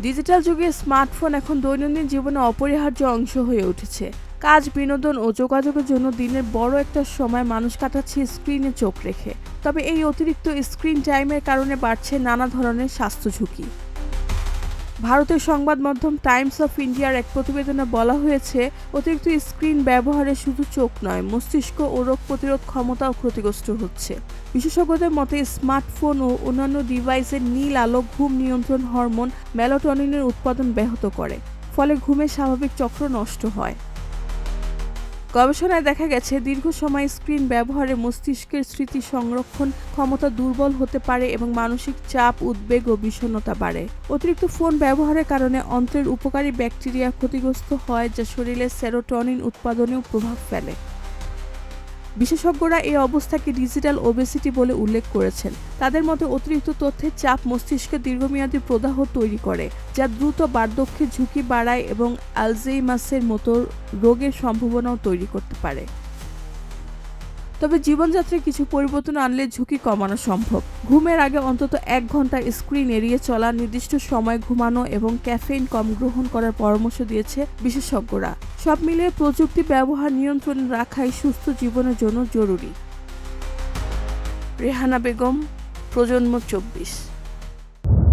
Digital যুগে smartphone এখন দৈনন্দিন জীবনে অপরিহার্য অংশ হয়ে উঠেছে। কাজ, বিনোদন ও যোগাযোগের জন্য দিনের বড় একটা সময় মানুষ কাটাচ্ছে স্ক্রিনে চোখ রেখে। তবে এই অতিরিক্ত স্ক্রিন টাইমের কারণে বাড়ছে নানা ধরনের স্বাস্থ্য ঝুঁকি। ভারতের সংবাদ মাধ্যম টাইমস অফ ইন্ডিয়ার এক প্রতিবেদনে বলা হয়েছে, অতিরিক্ত স্ক্রিন ব্যবহারে শুধু চোখ নয়, মস্তিষ্ক ও রোগ প্রতিরোধ ক্ষমতাও ক্ষতিগ্রস্ত হচ্ছে। বিশেষজ্ঞদের মতে স্মার্টফোন ও অন্যান্য ডিভাইসের নীল আলো ঘুম নিয়ন্ত্রণ হরমোন মেলাটোনিনের উৎপাদন ব্যাহত করে, ফলে ঘুমের স্বাভাবিক চক্র নষ্ট হয়। গবেষণায় দেখা গেছে, দীর্ঘ সময় স্ক্রিন ব্যবহারে মস্তিষ্কের স্মৃতি সংরক্ষণ ক্ষমতা দুর্বল হতে পারে এবং মানসিক চাপ, উদ্বেগ ও বিষণ্ণতা বাড়ে। অতিরিক্ত ফোন ব্যবহারের কারণে অন্ত্রের উপকারী ব্যাকটেরিয়া ক্ষতিগ্রস্ত হয়, যা শরীরে সেরোটোনিন উৎপাদনেও প্রভাব ফেলে। বিশেষজ্ঞরা এই অবস্থাকে ডিজিটাল ওবেসিটি বলে উল্লেখ করেছেন। তাদের মতে অতিরিক্ত তথ্যের চাপ মস্তিষ্কে দীর্ঘমেয়াদী প্রদাহ তৈরি করে, যা দ্রুত বার্ধক্যের ঝুঁকি বাড়ায় এবং আলঝেইমার্সের মতো রোগের সম্ভাবনাও তৈরি করতে পারে। তবে জীবনযাত্রায় কিছু পরিবর্তন আনলে ঝুঁকি কমানো সম্ভব। ঘুমের আগে অন্তত 1 ঘন্টা স্ক্রিন এড়িয়ে চলা, নির্দিষ্ট সময় ঘুমানো এবং ক্যাফেইন কম গ্রহণ করার পরামর্শ দিয়েছে বিশেষজ্ঞরা। সব মিলিয়ে প্রযুক্তি ব্যবহার নিয়ন্ত্রণে রাখাই সুস্থ জীবনের জন্য জরুরি। রেহানা বেগম, প্রজন্ম 24।